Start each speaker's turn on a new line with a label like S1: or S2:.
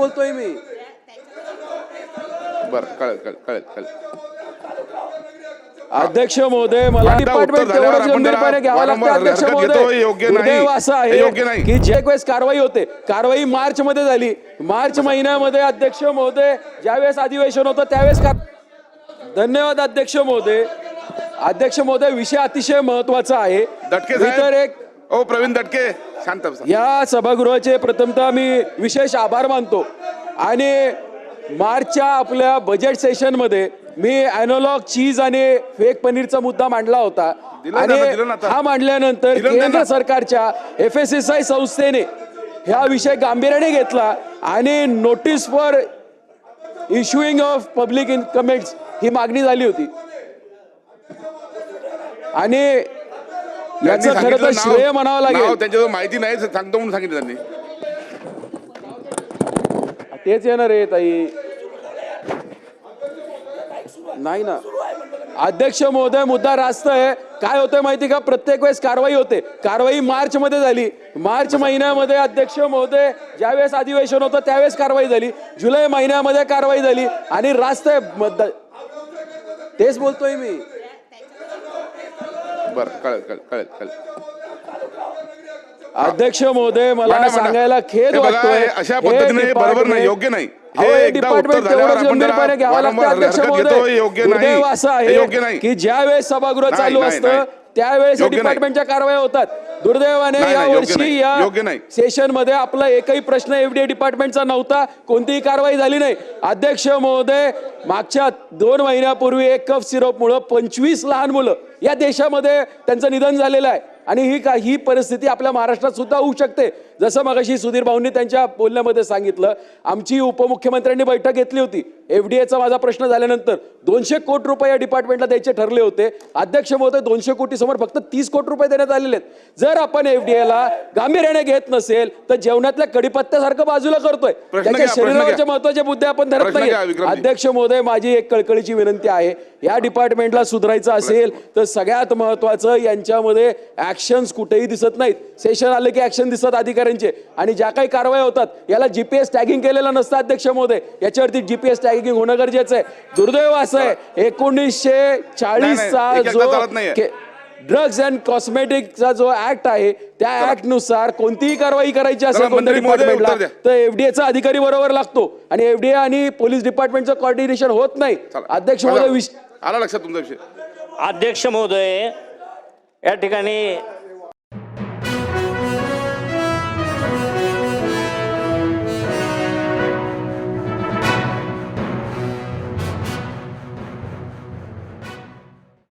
S1: बोलतोय मी.
S2: बरं कळेल कळेल कळेल कळेल.
S1: अध्यक्ष महोदय, मला डिपार्टमेंट तेवढंच गंभीरपणे घ्यावं लागतं. अध्यक्ष महोदय, दुर्दैव असं आहे की जे वेळेस कारवाई होते, कारवाई मार्च मध्ये झाली. मार्च महिन्यामध्ये अध्यक्ष महोदय ज्यावेळेस अधिवेशन होतं त्यावेळेस धन्यवाद अध्यक्ष महोदय. अध्यक्ष महोदय, विषय अतिशय महत्वाचा आहे.
S2: दटके
S1: तर एक
S2: ओ प्रवीण दटके शांत बसा.
S1: या सभागृहाचे प्रथमतः मी विशेष आभार मानतो. आणि मार्चच्या आपल्या बजेट सेशन मध्ये मी एनालॉग चीज आणि फेक पनीरचा मुद्दा मांडला होता. आणि हा मांडल्यानंतर केंद्र सरकारच्या FSSAI संस्थेने हा विषय गांभीर्याने घेतला आणि notice for issuing of public comments ही मागणी झाली होती. आणि याचं खरं तर श्रेय म्हणावं लागेल.
S2: त्यांच्याजवळ माहिती नाही सांगतो म्हणून सांगितलं त्यांनी.
S1: तेच येणार आहे ताई. नाही ना अध्यक्ष महोदय, मुद्दा रास्त आहे. काय होतंय माहिती का, प्रत्येक वेळेस कारवाई होते. कारवाई मार्च मध्ये झाली. मार्च महिन्यामध्ये अध्यक्ष महोदय ज्यावेळेस अधिवेशन होतं त्यावेळेस कारवाई झाली. जुलै महिन्यामध्ये कारवाई झाली आणि रास्त आहे. तेच बोलतोय मी.
S2: बरं कळेल कळेल कळेल कळेल.
S1: अध्यक्ष महोदय, मला सांगायला खेद वाटतोय.
S2: अशा पद्धतीने बरोबर नाही, योग्य नाही.
S1: डिपार्टमेंट तेवढंच गंभीरपणे घ्यावं लागतं. अध्यक्ष महोदय, दुर्दैव असं आहे की ज्यावेळेस सभागृह चालू असतं त्यावेळेस डिपार्टमेंटच्या कारवाया होतात. दुर्दैवाने या वर्षी या सेशन मध्ये आपला एकही प्रश्न FDA डिपार्टमेंटचा नव्हता. कोणतीही कारवाई झाली नाही. अध्यक्ष महोदय, मागच्या 2 महिन्यापूर्वी एक कफ सिरपमुळे 25 लहान मुलं या देशामध्ये त्यांचं निधन झालेलं आहे. आणि ही परिस्थिती आपल्या महाराष्ट्रात सुद्धा होऊ शकते. जसं मगाशी सुधीर भाऊंनी त्यांच्या बोलण्यामध्ये सांगितलं, आमची उपमुख्यमंत्र्यांनी बैठक घेतली होती. FDAचा माझा प्रश्न झाल्यानंतर 200 कोटी रुपये या डिपार्टमेंटला द्यायचे ठरले होते. अध्यक्ष महोदय, 200 कोटी समोर फक्त 30 कोटी रुपये देण्यात आलेले आहेत. जर आपण FDAला गांभीर्याने घेत नसेल तर जेवणातल्या कडीपत्त्यासारखं बाजूला करतोय. त्याच्या शरीरावरचे महत्वाचे मुद्दे आपण धरत नाही. अध्यक्ष महोदय, माझी एक कळकळीची विनंती आहे, या डिपार्टमेंटला सुधारायचं असेल तर सगळ्यात महत्वाचं यांच्यामध्ये ऍक्शन्स कुठेही दिसत नाहीत. सेशन आले की ऍक्शन दिसतात अधिकाऱ्यांचे. आणि ज्या काही कारवाया होतात याला GPS टॅगिंग केलेलं नसतं. अध्यक्ष महोदय, याच्यावरती GPS टॅगिंग होणं गरजेचं आहे. दुर्दैव असं आहे, 1940चा जो ड्रग्ज अँड कॉस्मेटिकचा जो ऍक्ट आहे त्या ऍक्ट नुसार कोणतीही कारवाई करायची असेल कोणत्या डिपार्टमेंटला तर FDAचा अधिकारी बरोबर लागतो. आणि FDA आणि पोलीस डिपार्टमेंटचं कोऑर्डिनेशन होत नाही. अध्यक्ष महोदय,
S2: आला लक्षात तुमचा विषय.
S3: अध्यक्ष महोदय, या ठिकाणी